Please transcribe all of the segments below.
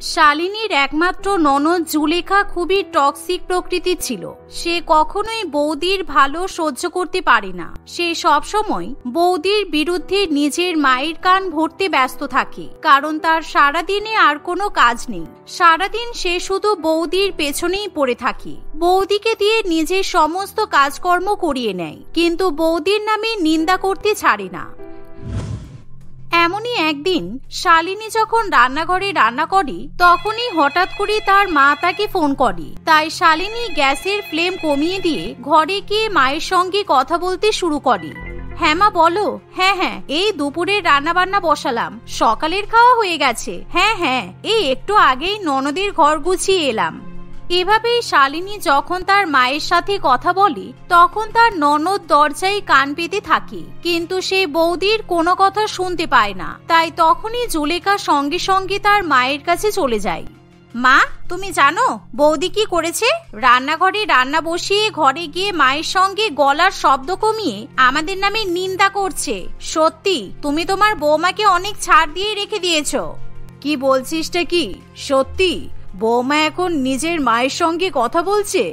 শালিনীর একমাত্র ননদ জুলেখা খুবই টক্সিক প্রকৃতির ছিল। সে কখনোই বৌদির ভালো সহ্য করতে পারে না। সে সবসময় বৌদির বিরুদ্ধে নিজের মায়ের কান ভরতে ব্যস্ত থাকে, কারণ তার সারাদিনে আর কোনো কাজ নেই। সারাদিন সে শুধু বৌদির পেছনেই পড়ে থাকে, বৌদিকে দিয়ে নিজের সমস্ত কাজকর্ম করিয়ে নেয়, কিন্তু বৌদির নামে নিন্দা করতে ছাড়ে না। এমনই একদিন শালিনী যখন রান্নাঘরে রান্না করে, তখনই হঠাৎ করে তার মা তাকে ফোন করে। তাই শালিনী গ্যাসের ফ্লেম কমিয়ে দিয়ে ঘরে গিয়ে মায়ের সঙ্গে কথা বলতে শুরু করে। হ্যাঁ মা বলো। হ্যাঁ, এই দুপুরের রান্না বান্না বসালাম, সকালের খাওয়া হয়ে গেছে। হ্যাঁ, এই একটু আগেই ননদের ঘর গুছিয়ে এলাম। এভাবেই শালিনী যখন তার মায়ের সাথে কথা বলে, তখন তার ননদ দরজায় কান পেতে থাকে, কিন্তু সে বৌদির কোনো কথা শুনতে পায় না। তাই তখনই জুলেখা সঙ্গে সঙ্গে তার মায়ের কাছে চলে যায়। মা, তুমি জানো বৌদি কি করেছে? রান্নাঘরে রান্না বসিয়ে ঘরে গিয়ে মায়ের সঙ্গে গলার শব্দ কমিয়ে আমাদের নামে নিন্দা করছে। সত্যি তুমি তোমার বৌমাকে অনেক ছাড় দিয়ে রেখে দিয়েছো। কি বলছিসটা কি? সত্যি বৌমা এখন নিজের মায়ের সঙ্গে কথা বলছে?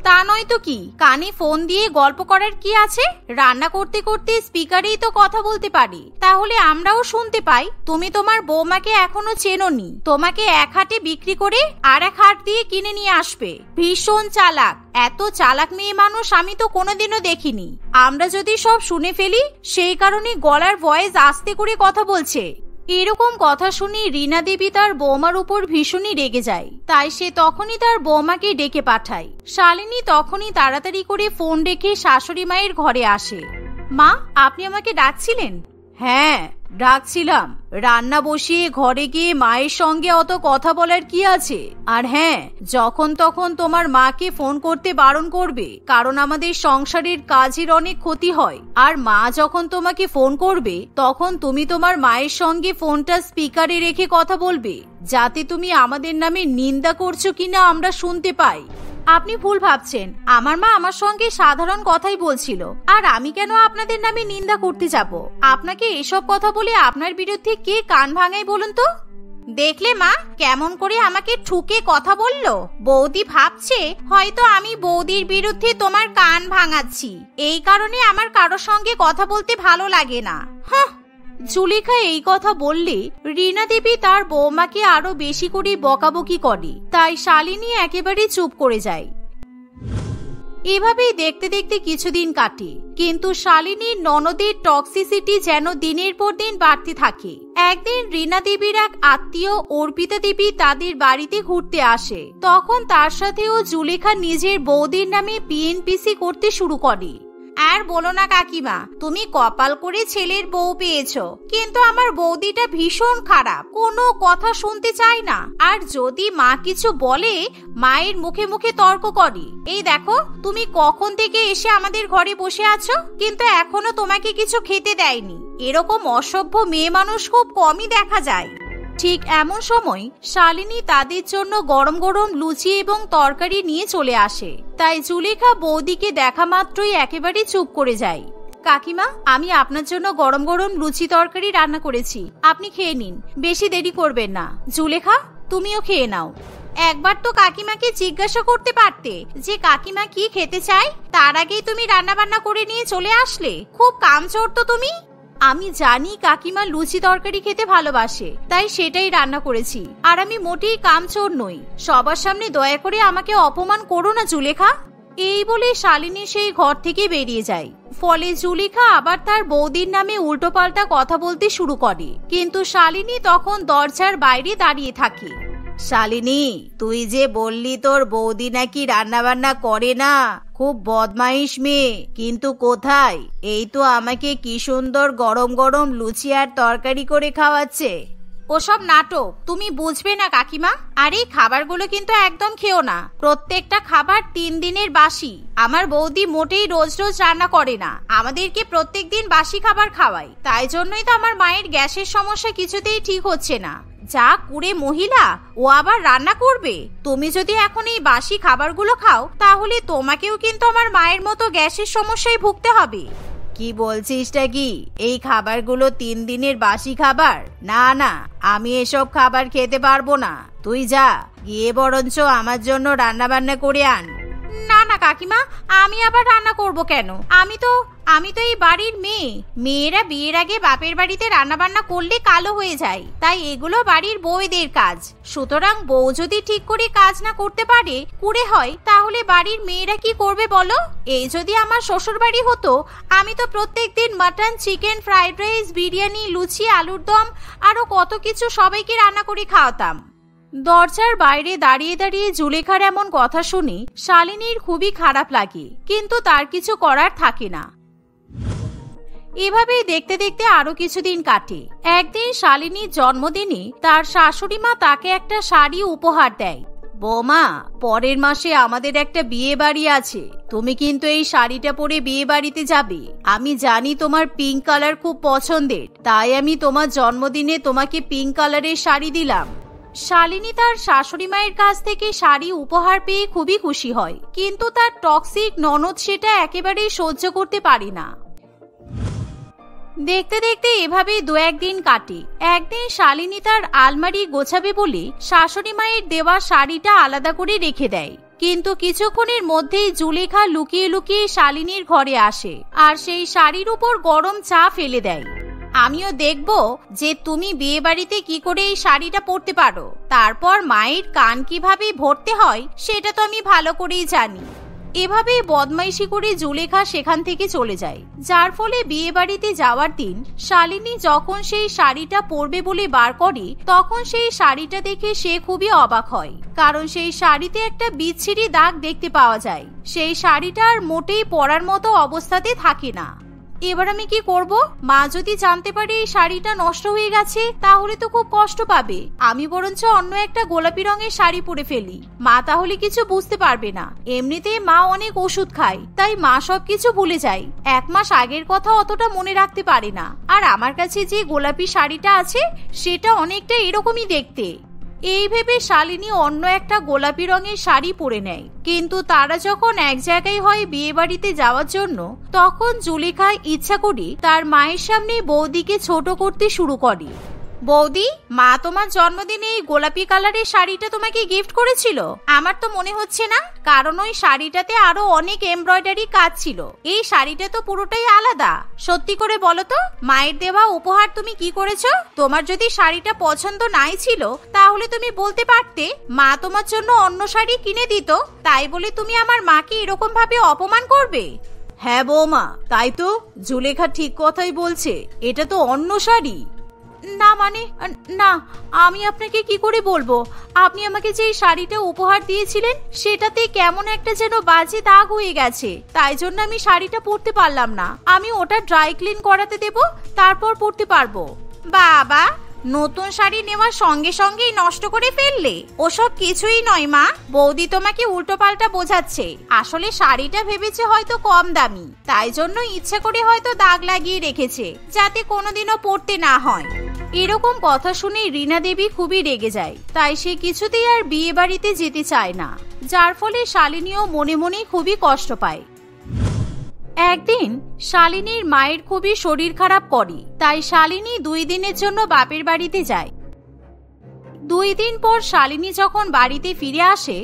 তা নয় তো কি, কানে ফোন দিয়ে গল্প করার কি আছে? রান্না করতে করতে স্পিকারেই তো কথা বলতে পারি, তাহলে আমরাও শুনতে পাই। তুমি তোমার বৌমাকে এখনো চেনোনি। তোমাকে এক হাটে বিক্রি করে আর এক হাট দিয়ে কিনে নিয়ে আসবে। ভীষণ চালাক। এত চালাক মেয়ে মানুষ আমি তো কোনোদিনও দেখিনি। আমরা যদি সব শুনে ফেলি, সেই কারণে গলার ভয়েস আস্তে করে কথা বলছে। এরকম কথা শুনে রীনা দেবী তার বৌমার উপর ভীষণই রেগে যায়। তাই সে তখনই তার বৌমাকে ডেকে পাঠায়। শালিনী তখনই তাড়াতাড়ি করে ফোন রেখে শাশুড়ি মায়ের ঘরে আসে। মা, আপনি আমাকে ডাকছিলেন? হ্যাঁ, ডাকছিলাম। রান্না বসিয়ে ঘরে গিয়ে মায়ের সঙ্গে অত কথা বলার কি আছে? আর হ্যাঁ, যখন তখন তোমার মাকে ফোন করতে বারণ করবে, কারণ আমাদের সংসারের কাজের অনেক ক্ষতি হয়। আর মা যখন তোমাকে ফোন করবে, তখন তুমি তোমার মায়ের সঙ্গে ফোনটা স্পিকারে রেখে কথা বলবে, যাতে তুমি আমাদের নামে নিন্দা করছো কিনা আমরা শুনতে পাই। আপনি ভুল ভাবছেন। আমার মা আমার সঙ্গে সাধারণ কথাই বলছিল, আর আমি কেন আপনাদের নামে নিন্দা করতে যাব? আপনাকে এসব কথা বলে আপনার বিরুদ্ধে কে কান ভাঙায় বলুন তো? দেখলে মা, কেমন করে আমাকে ঠুকে কথা বললো। বৌদি ভাবছে হয়তো আমি বৌদির বিরুদ্ধে তোমার কান ভাঙাচ্ছি, এই কারণে আমার কারোর সঙ্গে কথা বলতে ভালো লাগে না। হ্যাঁ। জুলেখা এই কথা বললে রীনা দেবী তার বৌমাকে আরো বেশি করে বকাবকি করে। তাই শালিনী একেবারে চুপ করে যায়। এভাবেই দেখতে দেখতে কিছুদিন কাটে, কিন্তু শালিনীর ননদের টক্সিসিটি যেন দিনের পর দিন বাড়তে থাকে। একদিন রীনা দেবীর এক আত্মীয় অর্পিতা দেবী তাদের বাড়িতে ঘুরতে আসে। তখন তার সাথেও জুলেখা নিজের বৌদির নামে পিএনপিসি করতে শুরু করে। আর বলো না কাকিমা, তুমি কপাল করে ছেলের বউ পেয়েছো, কিন্তু আমার বৌদিটা ভীষণ খারাপ, কোনো কথা শুনতে চায় না। আর যদি মা কিছু বলে, মায়ের মুখে মুখে তর্ক করে। এই দেখো, তুমি কখন থেকে এসে আমাদের ঘরে বসে আছো, কিন্তু এখনো তোমাকে কিছু খেতে দেয়নি। এরকম অসভ্য মেয়ে মানুষ খুব কমই দেখা যায়। ঠিক এমন সময় শালিনী তাদের জন্য গরম গরম লুচি এবং তরকারি নিয়ে চলে আসে। তাই জুলেখা বৌদিকে দেখা মাত্রই একেবারে চুপ করে যায়। কাকিমা, আমি আপনার জন্য গরম গরম লুচি তরকারি রান্না করেছি, আপনি খেয়ে নিন, বেশি দেরি করবেন না। জুলেখা, তুমিও খেয়ে নাও। একবার তো কাকিমাকে জিজ্ঞাসা করতে পারতে যে কাকিমা কি খেতে চায়, তার আগেই তুমি রান্না বান্না করে নিয়ে চলে আসলে। খুব কামচোর তো তুমি। আমি জানি কাকিমা লুচি তরকারি খেতে ভালোবাসে, তাই সেটাই রান্না করেছি। আর আমি মোটেই কামচোর নই। সবার সামনে দয়া করে আমাকে অপমান করো না জুলেখা। এই বলে শালিনী সেই ঘর থেকে বেরিয়ে যায়। ফলে জুলেখা আবার তার বৌদির নামে উল্টোপাল্টা কথা বলতে শুরু করে, কিন্তু শালিনী তখন দরজার বাইরে দাঁড়িয়ে থাকে। শালিনী, তুই যে বললি তোর বৌদি নাকি রান্না বান্না করে না, খুব বদমাইশ মেয়ে, কিন্তু কোথায়? এই তো আমাকে কি সুন্দর গরম গরম লুচি আর তরকারি করে খাওয়াচ্ছে। ওসব নাটক তুমি বুঝবে না কাকিমা। আর এই খাবারগুলো কিন্তু একদম খেও না। প্রত্যেকটা খাবার 3 দিনের বাসি। আমার বৌদি মোটেই রোজ রোজ রান্না করে না, আমাদেরকে প্রত্যেকদিন বাসি খাবার খাওয়ায়। তাই জন্যই তো আমার মায়ের গ্যাসের সমস্যা কিছুতেই ঠিক হচ্ছে না। যা কুড়ে মহিলা, ও আবার রান্না করবে। তুমি যদি এখন এই বাসি খাবারগুলো খাও, তাহলে তোমাকেও কিন্তু আমার মায়ের মতো গ্যাসের সমস্যায় ভুগতে হবে। কি বলছিসটা কি? এই খাবারগুলো 3 দিনের বাসি খাবার? না না, আমি এসব খাবার খেতে পারবো না। তুই যা, গিয়ে বরঞ্চ আমার জন্য রান্না বান্না করে আন। না না কাকিমা, আমি আবার রান্না করব কেন? আমি তো এই বাড়ির মেয়ে। মেয়েরা বিয়ের আগে বাপের বাড়িতে রান্না বান্না করলে কালো হয়ে যায়, তাই এগুলো বাড়ির বউদের কাজ। সুতরাং বউ যদি ঠিক করে কাজ না করতে পারে, কুড়ে হয়, তাহলে বাড়ির মেয়েরা কি করবে বলো? এই যদি আমার শ্বশুর বাড়ি হতো, আমি তো প্রত্যেকদিন mutton, chicken, fried rice, biryani, লুচি, আলুর দম আরো কত কিছু সবাইকে রান্না করে খাওয়াতাম। দরজার বাইরে দাঁড়িয়ে দাঁড়িয়ে জুলেখার এমন কথা শুনে শালিনীর খুবই খারাপ লাগে, কিন্তু তার কিছু করার থাকে না। এভাবেই দেখতে দেখতে আরো কিছুদিন কাটে। একদিন শালিনীর জন্মদিনে তার শাশুড়ি মা তাকে একটা শাড়ি উপহার দেয়। বৌমা, পরের মাসে আমাদের একটা বিয়ে বাড়ি আছে, তুমি কিন্তু এই শাড়িটা পরে বিয়ে বাড়িতে যাবে। আমি জানি তোমার পিঙ্ক কালার খুব পছন্দের, তাই আমি তোমার জন্মদিনে তোমাকে পিঙ্ক কালারের শাড়ি দিলাম। শালিনী তার শাশুড়ি মায়ের কাছ থেকে শাড়ি উপহার পেয়ে খুবই খুশি হয়, কিন্তু তার টক্সিক ননদ সেটা একেবারেই সহ্য করতে পারে না। দেখতে দেখতে এভাবে 2-1 দিন কাটে। একদিন শালিনী তার আলমারি গোছাবে বলে শাশুড়ি মায়ের দেওয়া শাড়িটা আলাদা করে রেখে দেয়, কিন্তু কিছুক্ষণের মধ্যেই জুলেখা লুকিয়ে লুকিয়ে শালিনীর ঘরে আসে আর সেই শাড়ির উপর গরম চা ফেলে দেয়। আমিও দেখব যে তুমি বিয়ে বাড়িতে কি করে এই শাড়িটা পরতে পারো। তারপর মায়ের কান কিভাবে ভরতে হয় সেটা তো আমি ভালো করেই জানি। এভাবে বদমাইশি করে জুলেখা সেখান থেকে চলে যায়, যার ফলে বিয়ে বাড়িতে যাওয়ার দিন শালিনী যখন সেই শাড়িটা পরবে বলে বার করে, তখন সেই শাড়িটা দেখে সে খুবই অবাক হয়, কারণ সেই শাড়িতে একটা বিচ্ছিরি দাগ দেখতে পাওয়া যায়। সেই শাড়িটা আর মোটেই পরার মতো অবস্থাতে থাকে না। এবার আমি কি করব? মা যদি জানতে পারে এই শাড়িটা নষ্ট হয়ে গেছে, তাহলে তো খুব কষ্ট পাবে। আমি বরঞ্চ অন্য একটা গোলাপি রঙের শাড়ি পরে ফেলি, মা তাহলে কিছু বুঝতে পারবে না। এমনিতেই মা অনেক ওষুধ খায়, তাই মা সবকিছু ভুলে যায়। 1 মাস আগের কথা অতটা মনে রাখতে পারে না। আর আমার কাছে যে গোলাপি শাড়িটা আছে সেটা অনেকটা এরকমই দেখতে। এই ভেবে শালিনী অন্য একটা গোলাপি রঙের শাড়ি পরে নেয়। কিন্তু তারা যখন এক জায়গায় হয় বিয়ে বাড়িতে যাওয়ার জন্য, তখন জুলেখা ইচ্ছা করে তার মায়ের সামনে বৌদিকে ছোট করতে শুরু করে। বৌদি, মা তোমার জন্মদিনে এই গোলাপি কালারের শাড়িটা তোমাকে গিফট করেছিল? আমার তো মনে হচ্ছে না, কারণ ওই শাড়িটাতে আরো অনেক এমব্রয়ডারি কাজ ছিল। এই শাড়িটা তো পুরোটাই আলাদা। সত্যি করে বলো তো, মায়ের দেওয়া উপহার তুমি কি করেছো? তোমার যদি শাড়িটা পছন্দ নাই ছিল, তাহলে তুমি বলতে পারতে মা তোমার জন্য অন্য শাড়ি কিনে দিত। তাই বলে তুমি আমার মাকে এরকম ভাবে অপমান করবে? হ্যাঁ বৌমা, তাই তো, জুলেখা ঠিক কথাই বলছে, এটা তো অন্য শাড়ি। না মানে না, আমি আপনাকে কি করে বলবো? আপনি আমাকে যে শাড়িটা উপহার দিয়েছিলেন সেটাতে কেমন একটা যেন বাজে দাগ হয়ে গেছে, তাই জন্য আমি শাড়িটা পরতে পারলাম না। আমি ওটা ড্রাই ক্লিন করাতে দেব, তারপর পরতে পারবো। বাবা, নতুন শাড়ি নেওয়ার সঙ্গে সঙ্গেই নষ্ট করে ফেললে? ওসব কিছুই নয় মা, বৌদি তোমাকে উল্টো পাল্টা বোঝাচ্ছে। আসলে শাড়িটা ভেবেছে হয়তো কম দামি, তাই জন্য ইচ্ছা করে হয়তো দাগ লাগিয়ে রেখেছে, যাতে কোনোদিনও পরতে না হয়। এরকম কথা শুনে রীনা দেবী খুবই রেগে যায়, তাই সে কিছুতেই আর বিয়ে বাড়িতে যেতে চায় না, যার ফলে শালিনীও মনে মনে খুবই কষ্ট পায়। একদিন শালিনীর মায়ের খুবই শরীর খারাপ করে, তাই শালিনী 2 দিনের জন্য বাপের বাড়িতে যায়। 2 দিন পর শালিনী যখন বাড়িতে ফিরে আসে,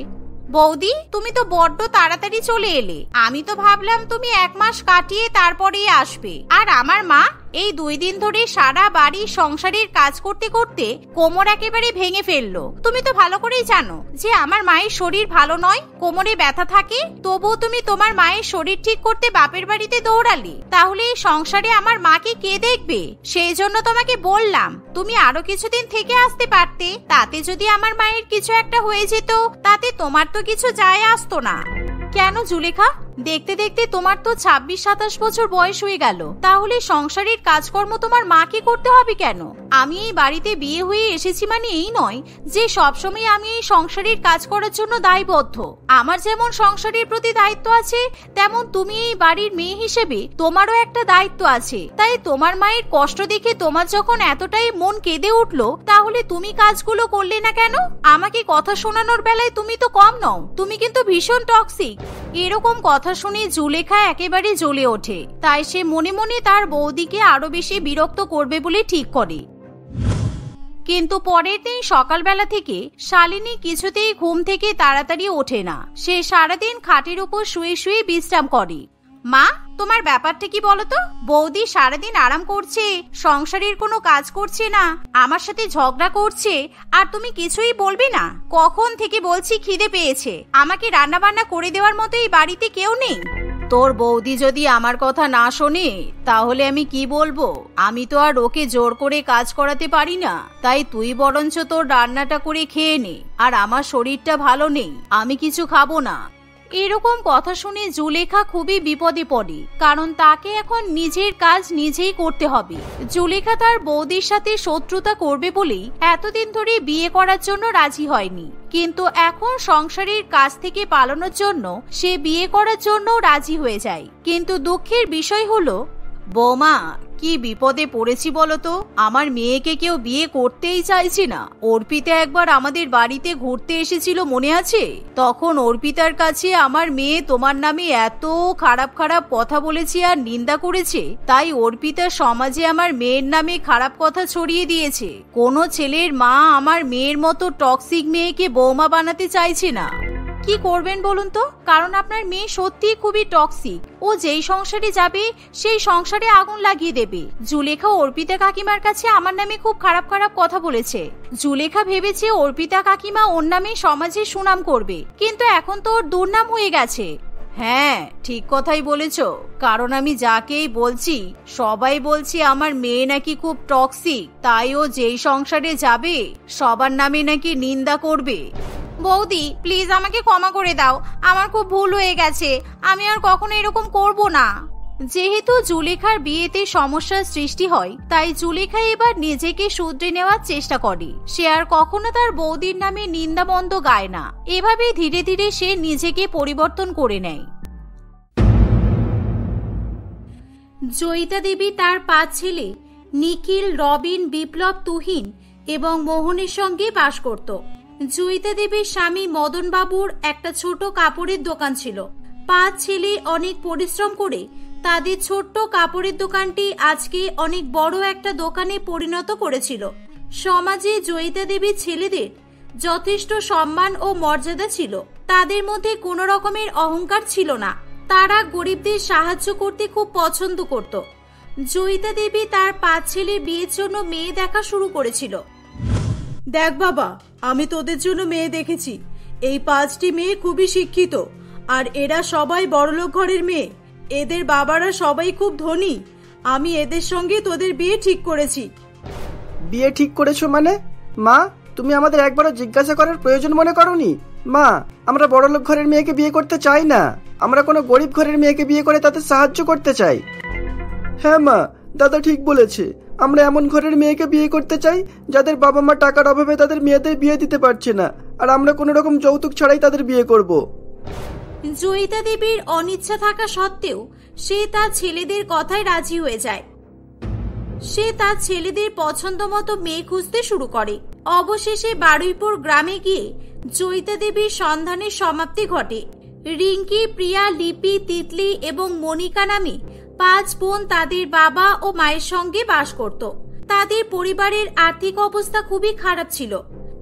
বৌদি, তুমি তো বড্ড তাড়াতাড়ি চলে এলে। আমি তো ভাবলাম তুমি 1 মাস কাটিয়ে তারপরেই আসবে। আর আমার মা এই 2 দিন ধরে সারা বাড়ি সংসারের কাজ করতে করতে কোমর একেবারে ভেঙে ফেললো। তুমি তো ভালো করেই জানো যে আমার মায়ের শরীর ভালো নয়, কোমরে ব্যথা থাকে, তবুও তুমি তোমার মায়ের শরীর ঠিক করতে বাপের বাড়িতে দৌড়ালে। তাহলে এই সংসারে আমার মাকে কে দেখবে? সেই জন্য তোমাকে বললাম তুমি আরো কিছুদিন থেকে আসতে পারতে। তাতে যদি আমার মায়ের কিছু একটা হয়ে যেত, তাতে তোমার তো কিছু যায় আসতো না। কেন জুলেখা, দেখতে দেখতে তোমার তো 26-27 বছর বয়স হয়ে গেল, তাহলে সংসারের কাজকর্ম তোমার মাকে করতে হবে কেন? আমি এই বাড়িতে বিয়ে হয়ে এসেছি মানে এই নয় যে সবসময় আমি এই সংসারের কাজ করার জন্য দায়বদ্ধ। আমার যেমন সংসারের প্রতি দায়িত্ব আছে, তেমন তুমি এই বাড়ির মেয়ে হিসেবে তোমারও একটা দায়িত্ব আছে। তাই তোমার মায়ের কষ্ট দেখে তোমার যখন এতটাই মন কেঁদে উঠলো, তাহলে তুমি কাজগুলো করলে না কেন? আমাকে কথা শোনানোর বেলায় তুমি তো কম নও, তুমি কিন্তু ভীষণ টক্সিক। এরকম কথা কথা শুনে জুলেখা একেবারে জ্বলে ওঠে। তাই সে মনে মনে তার বৌদিকে আরো বেশি বিরক্ত করবে বলে ঠিক করে। কিন্তু পরের দিন সকালবেলা থেকে শালিনী কিছুতেই ঘুম থেকে তাড়াতাড়ি ওঠে না। সে সারাদিন খাটের উপর শুয়ে শুয়ে বিশ্রাম করে। মা, তোমার ব্যাপারটা কি বলতো? বৌদি সারাদিন আরাম করছে, সংসারের কোনো কাজ করছে না, আমার সাথে ঝগড়া করছে, আর তুমি কিছুই বলবে না? কখন থেকে বলছি খিদে পেয়েছে, আমাকে রান্না বান্না করে দেওয়ার মতো এই বাড়িতে কেউ নেই। তোর বৌদি যদি আমার কথা না শোনে তাহলে আমি কি বলবো? আমি তো আর ওকে জোর করে কাজ করাতে পারি না। তাই তুই বরঞ্চ তোর রান্নাটা করে খেয়ে নে। আর আমার শরীরটা ভালো নেই, আমি কিছু খাবো না। এরকম কথা শুনে জুলেখা খুবই বিপদে পড়ে, কারণ তাকে এখন নিজের কাজ নিজেই করতে হবে। জুলেখা তার বৌদির সাথে শত্রুতা করবে বলেই এতদিন ধরে বিয়ে করার জন্য রাজি হয়নি, কিন্তু এখন সংসারের কাজ থেকে পালানোর জন্য সে বিয়ে করার জন্য রাজি হয়ে যায়। কিন্তু দুঃখের বিষয় হলো, বৌমা, কি বিপদে পড়েছি বলতো? আমার মেয়েকে কেউ বিয়ে করতেই চাইছে না। অর্পিতা একবার আমাদের বাড়িতে ঘুরতে এসেছিল, মনে আছে? তখন অর্পিতার কাছে আমার মেয়ে তোমার নামে এত খারাপ খারাপ কথা বলেছে আর নিন্দা করেছে, তাই অর্পিতা সমাজে আমার মেয়ের নামে খারাপ কথা ছড়িয়ে দিয়েছে। কোনো ছেলের মা আমার মেয়ের মতো টক্সিক মেয়েকে বৌমা বানাতে চাইছে না। কি করবেন বলুন তো? কারণ আপনার মেয়ে সত্যি খুবই টক্সিক। ও যেই সংসারে যাবে সেই সংসারে আগুন লাগিয়ে দেবে। জুলেখা অর্পিতা কাকিমার কাছে আমার নামে খুব খারাপ খারাপ কথা বলেছে। জুলেখা ভেবেছে অর্পিতা কাকিমা ওর নামে সমাজে সুনাম করবে, কিন্তু এখন তো ওর দুর্নাম হয়ে গেছে। হ্যাঁ, ঠিক কথাই বলেছ। কারণ আমি যাকেই বলছি সবাই বলছি আমার মেয়ে নাকি খুব টক্সিক, তাই ও যেই সংসারে যাবে সবার নামে নাকি নিন্দা করবে। বৌদি, প্লিজ আমাকে ক্ষমা করে দাও, আমার খুব ভুল হয়ে গেছে, আমি আর কখনো এরকম করব না। যেহেতু জুলেখার বিয়েতে সমস্যার সৃষ্টি হয়, তাই জুলেখা এবার নিজেকে শুধরে নেওয়ার চেষ্টা করে। সে আর কখনো তার বৌদির নামে নিন্দামন্দ গায় না। এভাবে ধীরে ধীরে সে নিজেকে পরিবর্তন করে নেয়। জয়িতা দেবী তার 5 ছেলে নিখিল, রবিন, বিপ্লব, তুহিন এবং মোহনের সঙ্গে বাস করত। জয়িতা দেবীর স্বামী মদন বাবুর একটা ছোট কাপড়ের দোকান ছিল। 5 ছেলে অনেক পরিশ্রম করে তাদের ছোট্ট কাপড়ের দোকানটি আজকে অনেক বড় একটা দোকানে পরিণত করেছিল। সমাজে জয়িতা দেবীর ছেলেদের যথেষ্ট সম্মান ও মর্যাদা ছিল। তাদের মধ্যে কোনো রকমের অহংকার ছিল না। তারা গরিবদের সাহায্য করতে খুব পছন্দ করত। জয়িতা দেবী তার 5 ছেলের বিয়ের জন্য মেয়ে দেখা শুরু করেছিল। দেখ বাবা, আমি তোদের জন্য মেয়ে দেখেছি। এই 5টি মেয়ে খুবই শিক্ষিত, আর এরা সবাই বড়লোক ঘরের মেয়ে। এদের বাবারা সবাই খুব ধনী। আমি এদের সঙ্গে তোদের বিয়ে ঠিক করেছি। বিয়ে ঠিক করেছো মানে? মা, তুমি আমাদের একবারও জিজ্ঞাসা করার প্রয়োজন মনে করোনি? মা, আমরা বড়লোক ঘরের মেয়েকে বিয়ে করতে চাই না। আমরা কোনো গরিব ঘরের মেয়েকে বিয়ে করে তাদের সাহায্য করতে চাই। হ্যাঁ মা, দাদা ঠিক বলেছে। আমরা এমন ঘরের মেয়েকে বিয়ে করতে চাই যাদের বাবা মা টাকার অভাবে তাদের মেয়েদের বিয়ে দিতে পারছে না, আর আমরা কোনো রকম যৌতুক ছাড়াই তাদের বিয়ে করব। জয়িতা দেবীর অনিচ্ছা থাকা সত্ত্বেও সে তার ছেলেদের কথায় রাজি হয়ে যায়। সে তার ছেলেদের পছন্দ মতো মেয়ে খুঁজতে শুরু করে। অবশেষে বারুইপুর গ্রামে গিয়ে জয়িতা দেবীর সন্ধানের সমাপ্তি ঘটে। রিঙ্কি, প্রিয়া, লিপি, তিতলি এবং মনিকা নামে 5 বোন তাদের বাবা ও মায়ের সঙ্গে বাস করত। তাদের পরিবারের আর্থিক অবস্থা খুবই খারাপ ছিল,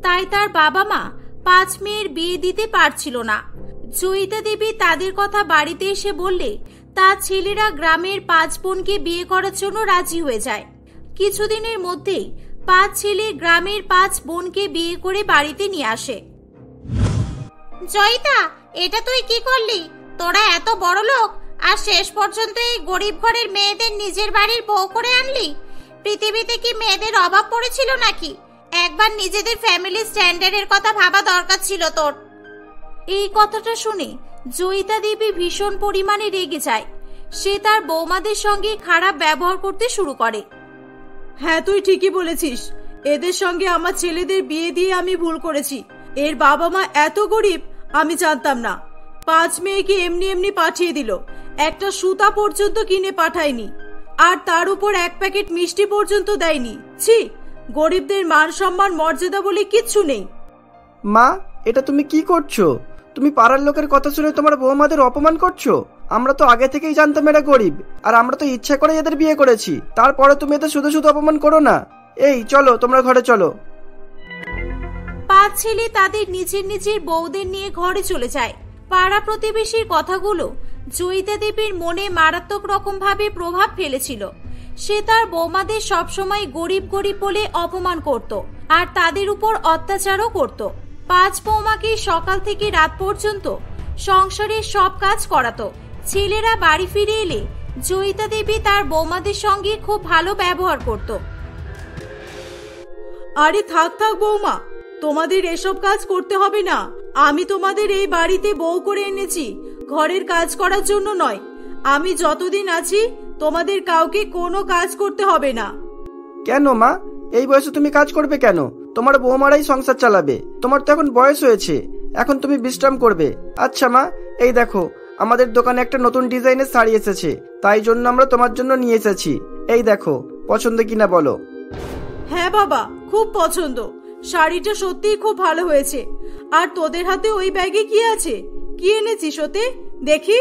তাই তার বাবা মা 5 মেয়ের বিয়ে দিতে পারছিল না। জয়িতা দেবী তাদের কথা বাড়িতে এসে বললে তার ছেলেরা গ্রামের 5 বোনকে বিয়ে করার জন্য রাজি হয়ে যায়। কিছুদিনের মধ্যেই 5 ছেলে গ্রামের 5 বোনকে বিয়ে করে বাড়িতে নিয়ে আসে। জয়িতা, এটা তুই কি করলি? তোরা এত বড় লোক, আর শেষ পর্যন্ত এই গরিব ঘরের মেয়েদের নিজের বাড়ির বউ করে আনলি। পৃথিবীতে কি মেয়েদের অভাব পড়েছিল নাকি? একবার নিজেদের ফ্যামিলি স্ট্যান্ডার্ডের কথা ভাবা দরকার ছিল তোর। এই কথাটা শুনে জয়িতা দেবী ভীষণ পরিমাণে রেগে যায়। সে তার বৌমাদের সঙ্গে খারাপ ব্যবহার করতে শুরু করে। হ্যাঁ, তুই ঠিকই বলেছিস। এদের সঙ্গে আমার ছেলেদের বিয়ে দিয়ে আমি ভুল করেছি। এর বাবা মা এত গরিব আমি জানতাম না। 5 মেয়েকে এমনি এমনি পাঠিয়ে দিল, একটা সুতা পর্যন্ত কিনে পাঠায়নি, আর তার উপর 1 প্যাকেট মিষ্টি পর্যন্ত দেয়নি। ছি, গরিবদের মান সম্মান মর্যাদা বলে কিচ্ছু নেই। মা, এটা তুমি কি করছো? তুমি পাড়ার লোকের কথা শুনে তোমার বৌমাদের অপমান করছো? আমরা তো আগে থেকেই জানতাম এরা গরিব, আর আমরা তো ইচ্ছা করে এদের বিয়ে করেছি। তারপরে তুমি এদের শুধু শুধু অপমান করো না। এই চলো, তোমরা ঘরে চলো। 5 ছেলে তাদের নিজের নিজের বউদের নিয়ে ঘরে চলে যায়। পাড়া প্রতিবেশীর কথাগুলো জয়িতা দেবীর মনে মারাত্মক রকম ভাবে প্রভাব ফেলেছিল। সে তার বৌমাদের সবসময় গরিব গরিব বলে অপমান করত আর তাদের উপর অত্যাচারও করত। 5 বৌমাকে সকাল থেকে রাত পর্যন্ত সংসারের সব কাজ করাতো। ছেলেরা বাড়ি ফিরে এলে জয়িতা দেবী তার বৌমাদের সঙ্গে খুব ভালো ব্যবহার করত। আরে থাক থাক বৌমা, তোমাদের এসব কাজ করতে হবে না। আমি তোমাদের এই বাড়িতে বউ করে এনেছি, ঘরের কাজ করার জন্য নয়। আমি যতদিন আছি তোমাদের কাউকে কোনো কাজ করতে হবে না। কেন মা, এই বয়সে তুমি কাজ করবে কেন? তোমার বৌমারাই সংসার চালাবে। তোমার তো এখন বয়স হয়েছে, এখন তুমি বিশ্রাম করবে। আচ্ছা মা, এই দেখো আমাদের দোকানে একটা নতুন ডিজাইনের শাড়ি এসেছে, তাই জন্য আমরা তোমার জন্য নিয়ে এসেছি। এই দেখো, পছন্দ কিনা বলো। হ্যাঁ বাবা, খুব পছন্দ। শাড়িটা সত্যিই খুব ভালো হয়েছে। আর তোদের হাতে ওই ব্যাগে কি আছে? কি এনেছিস ওতে দেখি?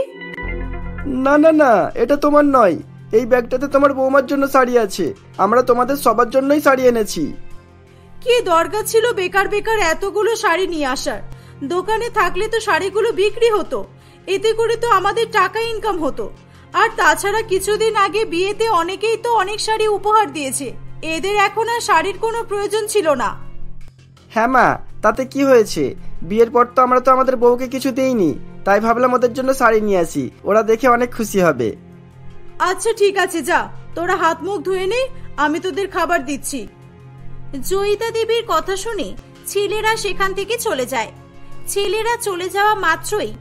না না না, এটা তোমার নয়। এই ব্যাগটাতে তোমার বৌমার জন্য শাড়ি আছে। আমরা তোমাদের সবার জন্যই শাড়ি এনেছি। কি দরকার ছিল বেকার বেকার এতগুলো শাড়ি নিয়ে আসার? দোকানে থাকলে তো শাড়িগুলো বিক্রি হতো, এতে করে তো আমাদের টাকা ইনকাম হতো। আর তাছাড়া কিছুদিন আগে বিয়েতে অনেকেই তো অনেক শাড়ি উপহার দিয়েছে। এদের এখন আর শাড়ির কোনো প্রয়োজন ছিল না। হ্যাঁ মা, তাতে কি হয়েছে? বিয়ের পর তো আমরা তো আমাদের বউকে কিছু দেইনি, তাই ভাবলাম ওদের জন্য শাড়ি নিয়ে আসি, ওরা দেখে অনেক খুশি হবে। আচ্ছা ঠিক আছে, যা তোরা হাত মুখ ধুয়ে নে, আমি তোদের খাবার দিচ্ছি। জয়িতা দেবীর কথা শুনে ছেলেরা সেখান থেকে চলে যায়। ছেলেরা চলে যাওয়া মাত্রই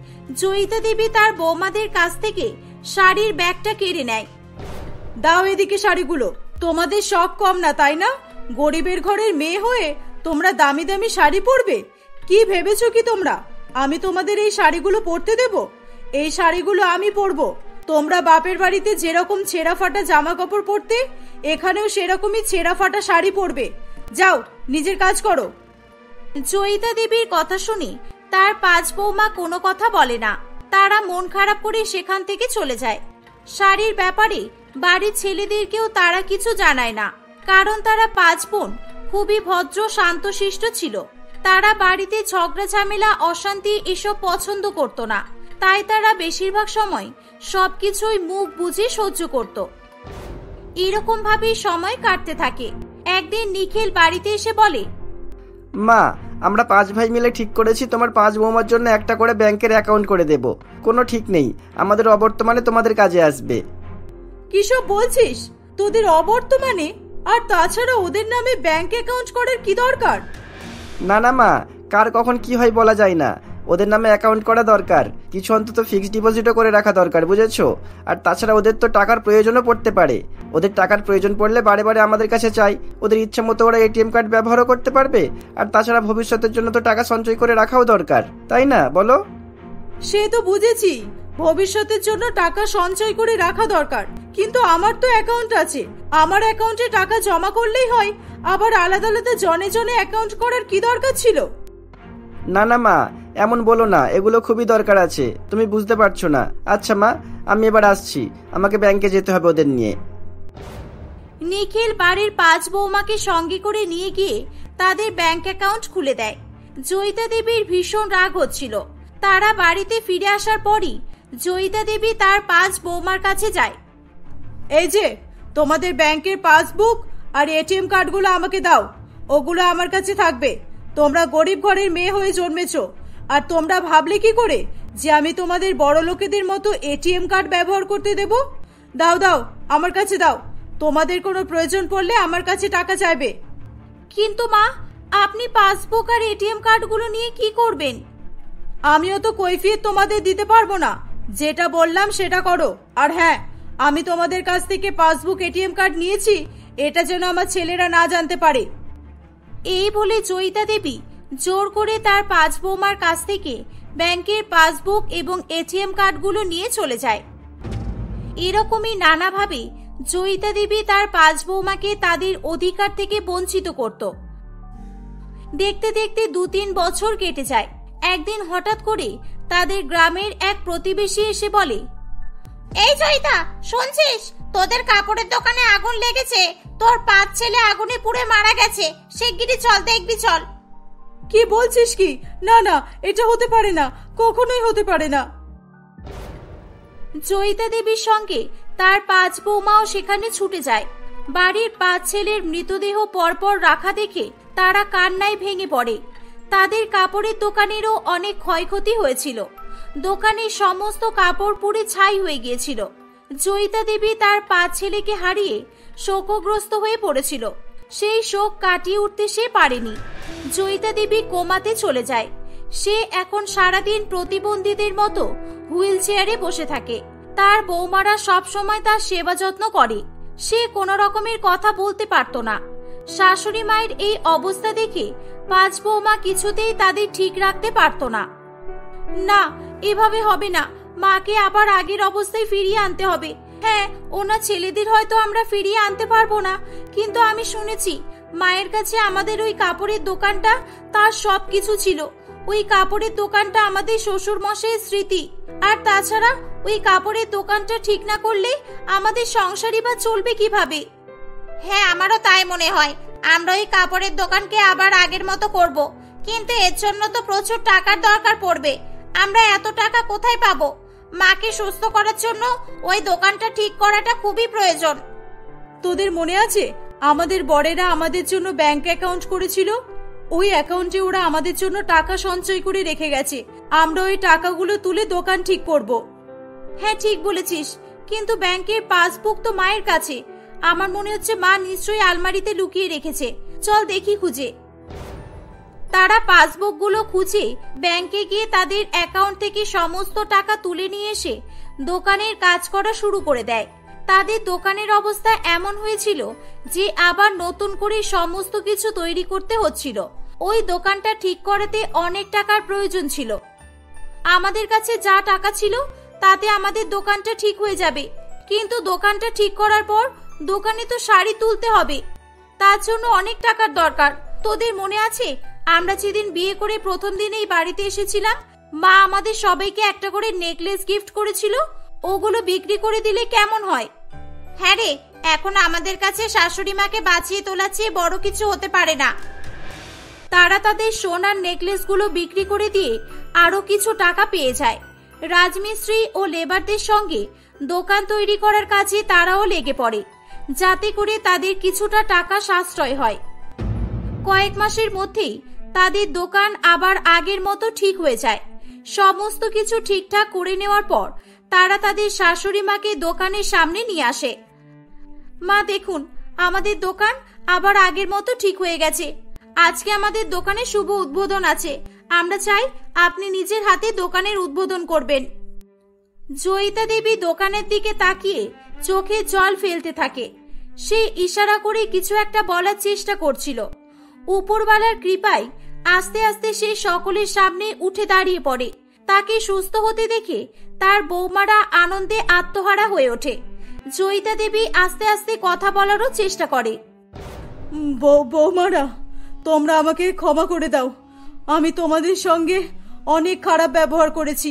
জয়িতা দেবী তার বৌমাদের কাছ থেকে শাড়ির ব্যাগটা কেড়ে নেয়। দাও এদিকে শাড়িগুলো। তোমাদের শখ কম না তাই না? গরিবের ঘরের মেয়ে হয়ে তোমরা দামি দামি শাড়ি পরবে? কি ভেবেছো কি তোমরা আমি তোমাদের এই শাড়িগুলো পরতে দেব? এই শাড়িগুলো আমি পরবো। তোমরা বাপের বাড়িতে যেরকম ছেঁড়া ফাটা জামা কাপড় পরতে, এখানেও সেরকমই ছেঁড়া ফাটা শাড়ি পরবে। যাও, নিজের কাজ করো। জয়িতা দেবীর কথা শুনে তার 5 বৌমা কোনো কথা বলে না। তারা মন খারাপ করে সেখান থেকে চলে যায়। শাড়ির ব্যাপারে বাড়ির ছেলেদেরকেও তারা কিছু জানায় না, কারণ তারা 5 বোন খুবই ভদ্র শান্তশিষ্ট ছিল। তারা বাড়িতে ঝগড়া ঝামেলা অশান্তি এসব পছন্দ করত না, তাই তারা বেশিরভাগ সময় সবকিছুই মুখ বুঝে সহ্য করত। এরকম ভাবেই সময় কাটতে থাকে। একদিন নিখিল বাড়িতে এসে বলে, মা, আমরা 5 ভাই মিলে ঠিক করেছি তোমার 5 বৌমার জন্য একটা করে ব্যাংকের অ্যাকাউন্ট করে দেব। কোনো ঠিক নেই, আমাদের অবর্তমানে তোমাদের কাজে আসবে। কিসব বলছিস? তোদের অবর্তমানে? আর তাছাড়া ওদের নামে ব্যাংক অ্যাকাউন্ট করার কি দরকার? না না মা, কার কখন কি হয় বলা যায় না। ওদের নামে অ্যাকাউন্ট করা দরকার, কিছু অন্তত ফিক্সড ডিপোজিটও করে রাখা দরকার, বুঝেছো? আর তাছাড়া ওদের তো টাকার প্রয়োজনও পড়তে পারে। ওদের টাকার প্রয়োজন পড়লে বারে বারে আমাদের কাছে চাই। ওদের ইচ্ছে মতো ওরা এটিএম কার্ড ব্যবহারও করতে পারবে। আর তাছাড়া ভবিষ্যতের জন্য তো টাকা সঞ্চয় করে রাখাও দরকার, তাই না বলো? সে তো বুঝেছি, ভবিষ্যতের জন্য টাকা সঞ্চয় করে রাখা দরকার, কিন্তু আমার তো অ্যাকাউন্ট আছে। আমার অ্যাকাউন্টে টাকা জমা করলেই হয়, আবার আলাদা আলাদা জনে জনে অ্যাকাউন্ট করার কি দরকার ছিল? না না মা, এমন বলো না, এগুলো খুবই দরকার আছে, তুমি বুঝতে পারছো না। আচ্ছা মা, আমি এবার আসছি, আমাকে ব্যাংকে যেতে হবে ওদের নিয়ে। নিখিল বাড়ির 5 বৌমাকে সঙ্গে করে নিয়ে গিয়ে তাদের ব্যাংক অ্যাকাউন্ট খুলে দেয়। জয়িতা দেবীর ভীষণ রাগ হচ্ছিল। তারা বাড়িতে ফিরে আসার পরই জয়িতা দেবী তার 5 বৌমার কাছে যায়। এই যে তোমাদের ব্যাংকের পাসবুক আর এটিএম কার্ডগুলো আমাকে দাও, ওগুলো আমার কাছে থাকবে। তোমরা গরিব ঘরের মেয়ে হয়ে জন্মেছো, আর তোমরা ভাবলে কি করে যে আমি তোমাদের বড় লোকেদের মতো এটিএম কার্ড ব্যবহার করতে দেব? দাও দাও, আমার কাছে দাও। তোমাদের কোনো প্রয়োজন পড়লে আমার কাছে টাকা চাইবে। কিন্তু মা, আপনি পাসবুক আর এটিএম কার্ডগুলো নিয়ে কি করবেন? আমিও তো কৈফিয়ত তোমাদের দিতে পারবো না, যেটা বললাম সেটা করো। আর হ্যাঁ, আমি তোমাদের কাছ থেকে পাসবুক এটিএম কার্ড নিয়েছি, এটা যেন আমার ছেলেরা না জানতে পারে। এই বলে জয়িতা দেবী জোর করে তার 5 বৌমার কাছ থেকে ব্যাংকের পাসবুক এবং এটিএম কার্ডগুলো নিয়ে চলে যায়। এরকমই নানাভাবে জয়িতা দেবী তার 5 বৌমাকে তাদের অধিকার থেকে বঞ্চিত করত। দেখতে দেখতে 2-3 বছর কেটে যায়। একদিন হঠাৎ করে তাদের গ্রামের এক প্রতিবেশী এসে বলে, এই জয়িতা, শুনছিস তোদের কাপড়ের দোকানে আগুন লেগেছে, তোর 5 ছেলে আগুনে পুড়ে মারা গেছে, শিগগিরই চল, দেখবি চল। কি বলছিস কি? না না, এটা হতে পারে না, কখনোই হতে পারে না। জয়িতা দেবীর সঙ্গে তার 5 বৌমাও সেখানে ছুটে যায়। বাড়ির 5 ছেলের মৃতদেহ পরপর রাখা দেখে তারা কান্নায় ভেঙে পড়ে। তাদের কাপড়ের দোকানেরও অনেক ক্ষয়ক্ষতি হয়েছিল। দোকানের সমস্ত কাপড় পুড়ে ছাই হয়ে গিয়েছিল। জয়িতা দেবী তার 5 ছেলেকে হারিয়ে শোকগ্রস্ত হয়ে পড়েছিল। সেই শোক কাটিয়ে উঠতে সে পারেনি। জয়িতা দেবী কোমাতে চলে যায়। সে এখন সারাদিন প্রতিবন্ধীদের মতো হুইল চেয়ারে বসে থাকে। তার বৌমারা সব সময় তার সেবা যত্ন করে। সে কোনো রকমের কথা বলতে পারত না। শাশুড়ি মায়ের এই অবস্থা দেখে 5 বৌমা কিছুতেই তাদের ঠিক রাখতে পারত না। না, এভাবে হবে না, মাকে আবার আগের অবস্থায় ফিরিয়ে আনতে হবে। হ্যাঁ, ওনার ছেলেদের হয়তো আমরা ফিরিয়ে আনতে পারবো না, কিন্তু আমি শুনেছি মায়ের কাছে আমাদের ওই কাপড়ের দোকানটা তার সবকিছু ছিল। ওই কাপড়ের দোকানটা আমাদের শ্বশুর মশাইয়ের স্মৃতি। আর তাছাড়া ওই কাপড়ের দোকানটা ঠিক না করলে আমাদের সংসারই বা চলবে কিভাবে? হ্যাঁ, আমারও তাই মনে হয়। আমরা ওই কাপড়ের দোকানকে আবার আগের মতো করব, কিন্তু এর জন্য তো প্রচুর টাকার দরকার পড়বে। আমরা এত টাকা কোথায় পাবো? মাকে সুস্থ করার জন্য ওই দোকানটা ঠিক করাটা খুবই প্রয়োজন। তোদের মনে আছে আমাদের বড়েরা আমাদের জন্য ব্যাংক অ্যাকাউন্ট করেছিল? ওই অ্যাকাউন্টে ওরা আমাদের জন্য টাকা সঞ্চয় করে রেখে গেছে। আমরা ওই টাকাগুলো তুলে দোকান ঠিক করব। হ্যাঁ, ঠিক বলেছিস, কিন্তু ব্যাংকের পাসবুক তো মায়ের কাছে। আমার মনে হচ্ছে মা নিশ্চয়ই আলমারিতে লুকিয়ে রেখেছে। চল দেখি খুঁজে। তারা পাসবুকগুলো খুঁজে ব্যাংকে গিয়ে তাদের অ্যাকাউন্ট থেকে সমস্ত টাকা তুলে নিয়ে এসে দোকানের কাজ করা শুরু করে দেয়। তাদের দোকানের অবস্থা এমন হয়েছিল যে আবার নতুন করে সমস্ত কিছু তৈরি করতে হচ্ছিল। ওই দোকানটা ঠিক করাতে অনেক টাকার প্রয়োজন ছিল। আমাদের কাছে যা টাকা ছিল তাতে আমাদের দোকানটা ঠিক হয়ে যাবে, কিন্তু দোকানটা ঠিক করার পর দোকানে তো শাড়ি তুলতে হবে, তার জন্য অনেক টাকার দরকার। তোদের মনে আছে আমরা যেদিন বিয়ে করে প্রথম দিনেই বাড়িতে এসেছিলাম, মা আমাদের সবাইকে একটা করে নেকলেস গিফট করেছিল? ওগুলো বিক্রি করে দিলে কেমন হয়? হ্যাঁ রে, এখন আমাদের কাছে শাশুড়ি মাকে বাঁচিয়ে তোলার চেয়ে বড় কিছু হতে পারে না। তারা তাদের সোনার নেকলেসগুলো বিক্রি করে দিয়ে আরো কিছু টাকা পেয়ে যায়। রাজমিস্ত্রি ও লেবারদের সঙ্গে দোকান তৈরি করার কাজে তারাও লেগে পড়ে, যাতে করে তাদের কিছুটা টাকা সাশ্রয় হয়। কয়েক মাসের মধ্যেই তাদের দোকান আবার আগের মতো ঠিক হয়ে যায়। সমস্ত কিছু ঠিকঠাক করে নেওয়ার পর তারা তাদের শাশুড়ি মাকে দোকানের সামনে নিয়ে আসে। মা দেখুন, আমাদের দোকান আবার আগের মতো ঠিক হয়ে গেছে। আজকে আমাদের দোকানে শুভ উদ্বোধন আছে। আমরা চাই আপনি নিজের হাতে দোকানের উদ্বোধন করবেন। জয়িতা দেবী দোকানের দিকে তাকিয়ে চোখে জল ফেলতে থাকে। সে ইশারা করে কিছু একটা বলার চেষ্টা করছিল। উপরওয়ালার কৃপায় আস্তে আস্তে সে সকলের সামনে উঠে দাঁড়িয়ে পড়ে। তাকে সুস্থ হতে দেখে তার বৌমারা আনন্দে আত্মহারা হয়ে ওঠে। জয়িতা দেবী আস্তে আস্তে কথা বলারও চেষ্টা করে। বৌমারা, তোমরা আমাকে ক্ষমা করে দাও। আমি তোমাদের সঙ্গে অনেক খারাপ ব্যবহার করেছি।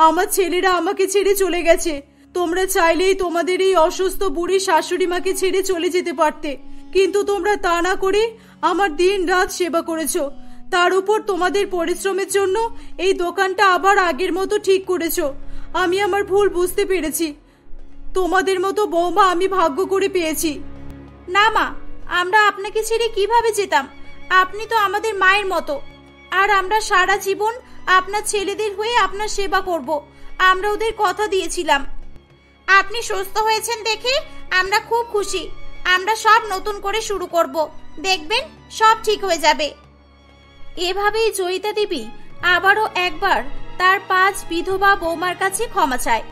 আমার ছেলেরা আমাকে ছেড়ে চলে গেছে। তোমরা চাইলেই তোমাদের এই অসুস্থ বুড়ি শাশুড়ি মাকে ছেড়ে চলে যেতে পারতে, কিন্তু তোমরা তা না করে আমার দিন রাত সেবা করেছো। তার উপর তোমাদের পরিশ্রমের জন্য এই দোকানটা আবার আগের মতো ঠিক করেছো। আমি আমার ভুল বুঝতে পেরেছি। তোমাদের মতো বৌমা আমি ভাগ্য করে পেয়েছি। না মা, আমরা আপনাকে ছেড়ে কিভাবে যেতাম? আপনি তো আমাদের মায়ের মতো, আর আমরা সারা জীবন আপনার ছেলেদের হয়ে আপনার সেবা করব। আমরা ওদের কথা দিয়েছিলাম। আপনি সুস্থ হয়েছেন দেখে আমরা খুব খুশি। আমরা সব নতুন করে শুরু করব, দেখবেন সব ঠিক হয়ে যাবে। এভাবেই জয়িতা দেবী আবারও একবার তার 5 বিধবা বৌমার কাছে ক্ষমা চায়।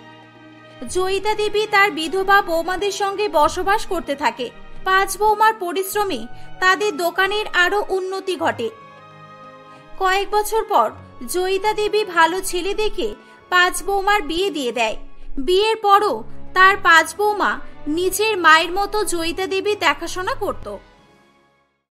জয়িতা দেবী তার বিধবা বৌমাদের সঙ্গে বসবাস করতে থাকে। 5 বৌমার পরিশ্রমে তাদের দোকানের আরো উন্নতি ঘটে। কয়েক বছর পর জয়িতা দেবী ভালো ছেলে দেখে 5 বৌমার বিয়ে দিয়ে দেয়। বিয়ের পরও তার 5 বৌমা নিজের মায়ের মতো জয়িতা দেবী দেখাশোনা করত।